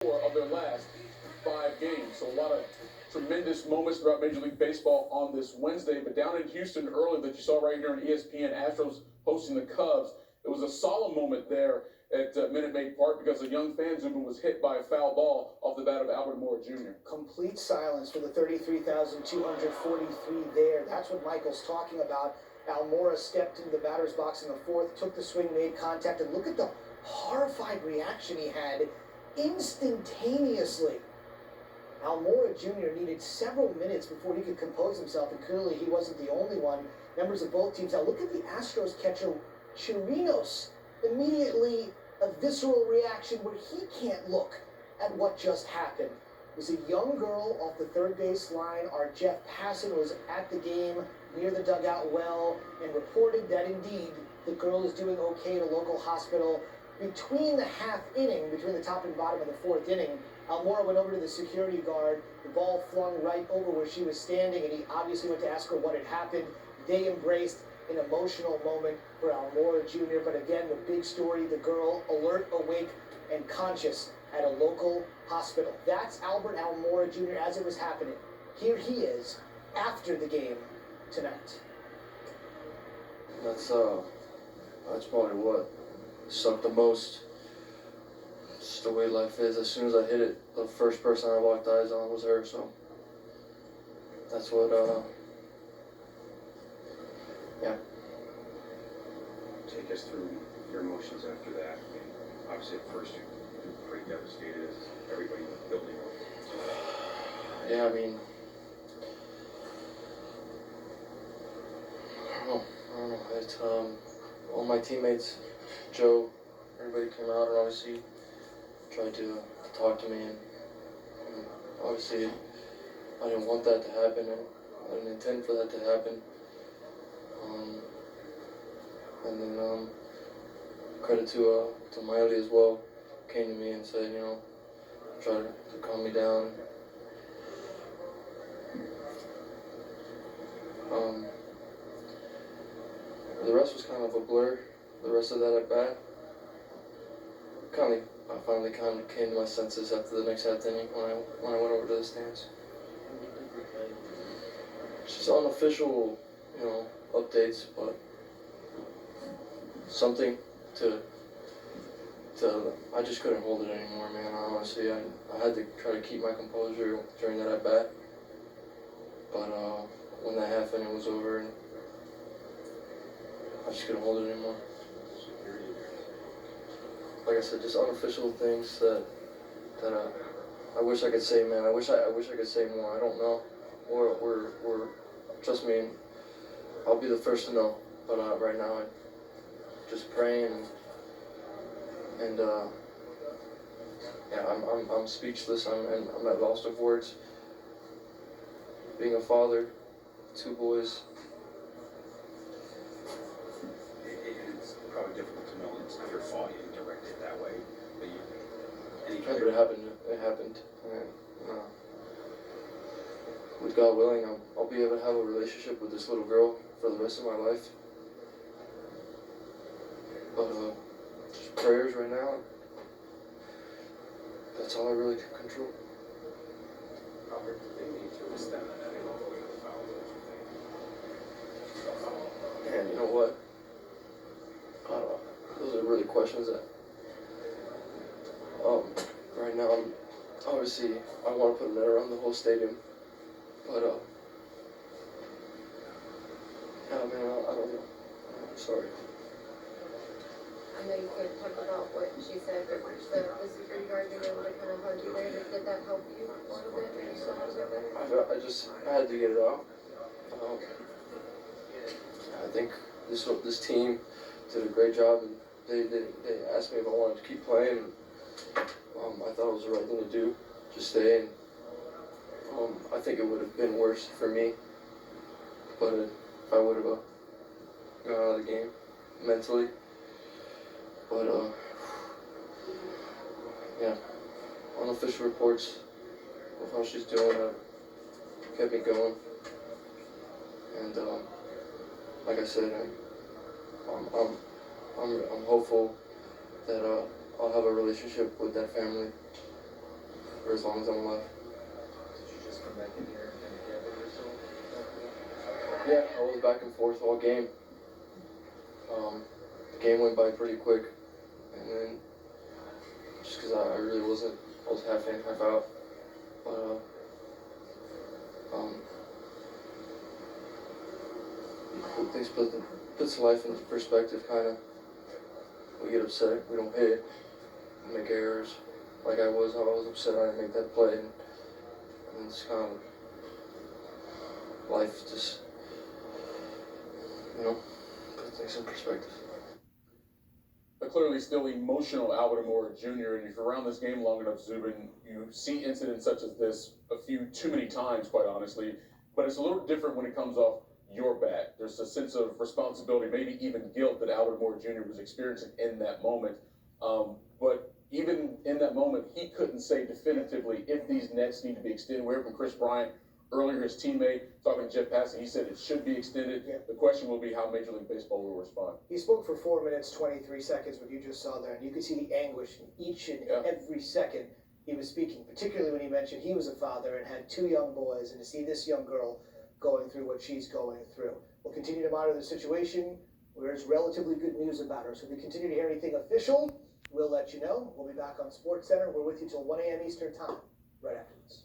Of their last 5 games. So a lot of tremendous moments throughout Major League Baseball on this Wednesday. But down in Houston early that you saw right here on ESPN, Astros hosting the Cubs. It was a solemn moment there at Minute Maid Park because a young Fanzuman was hit by a foul ball off the bat of Almora Jr. Complete silence for the 33,243 there. That's what Michael's talking about. Almora stepped into the batter's box in the fourth, took the swing, made contact, and look at the horrified reaction he had instantaneously. Almora Jr. needed several minutes before he could compose himself, and clearly he wasn't the only one. Members of both teams. Now look at the Astros catcher, Chirinos. Immediately a visceral reaction where he can't look at what just happened. It was a young girl off the third base line. Our Jeff Passan was at the game near the dugout well and reported that indeed the girl is doing okay at a local hospital. Between the half inning, between the top and bottom of the fourth inning, Almora went over to the security guard. The ball flung right over where she was standing, and he obviously went to ask her what had happened. They embraced an emotional moment for Almora Jr. But again, the big story, the girl alert, awake, and conscious at a local hospital. That's Albert Almora Jr. as it was happening. Here he is after the game tonight. That's probably what sucked the most. It's just the way life is. As soon as I hit it, the first person I locked eyes on was her, so that's what, yeah. Take us through your emotions after that. I mean, obviously at first you're pretty devastated as everybody in the building was. Yeah, I mean, I don't know. It's, all my teammates, Joe, everybody came out and obviously tried to talk to me, and obviously I didn't want that to happen, and I didn't intend for that to happen. And then credit to Miley as well, came to me and said, you know, try to calm me down. The rest was kind of a blur. The rest of that at bat, I finally kind of came to my senses after the next half inning when I went over to the stands. It's just unofficial, you know, updates, but something to I just couldn't hold it anymore, man. Honestly, I had to try to keep my composure during that at bat, but when that half inning was over, I just couldn't hold it anymore. Like I said, just unofficial things that I wish I could say, man. I wish I could say more. I don't know. We're trust me, I'll be the first to know. But right now, I'm just praying and yeah, I'm speechless. I'm at loss of words. Being a father, 2 boys. It's probably difficult to know it's not your fault. You didn't direct it that way. But But it happened. It happened. And, with God willing, I'll be able to have a relationship with this little girl for the rest of my life. But just prayers right now. That's all I really can control. Robert, do they need to extend that anymore with the foul? And you know what? Those are really questions that, right now, obviously, I want to put a net around the whole stadium, but, yeah, man, I don't know. I'm sorry. I know you can't talk about what she said, but the security guard being able to kind of hug you there, did that help you a little bit? Did you feel a little bit better? I had to get it out. I think this team did a great job, and they asked me if I wanted to keep playing. And, I thought it was the right thing to do, just stay. And I think it would have been worse for me, but if I would have gone out of the game mentally. But yeah, unofficial reports of how she's doing kept me going. And like I said, I'm hopeful that I'll have a relationship with that family for as long as I'm alive. Did you just come back in here and gather yourself after that? Yeah, I was back and forth all game. The game went by pretty quick, and then just because I really wasn't, I was half in, half out. But things puts life into perspective, kind of. We get upset, we don't hit, we make errors. Like I was upset I didn't make that play, and it's kind of life just, put things in perspective. But clearly still emotional Almora Jr. And if you're around this game long enough, Zubin, you see incidents such as this a few too many times, quite honestly. But it's a little different when it comes off your back. There's a sense of responsibility, maybe even guilt that Almora Jr. was experiencing in that moment. But even in that moment, he couldn't say definitively if these nets need to be extended. We heard from Chris Bryant earlier, his teammate, talking to Jeff Passan, he said it should be extended. Yeah. The question will be how Major League Baseball will respond. He spoke for 4 minutes, 23 seconds, what you just saw there, and you could see the anguish in each and every second he was speaking, particularly when he mentioned he was a father and had 2 young boys, and to see this young girl going through what she's going through. We'll continue to monitor the situation. There's relatively good news about her, so if we continue to hear anything official, we'll let you know. We'll be back on SportsCenter. We're with you till 1 a.m. Eastern Time, right after this.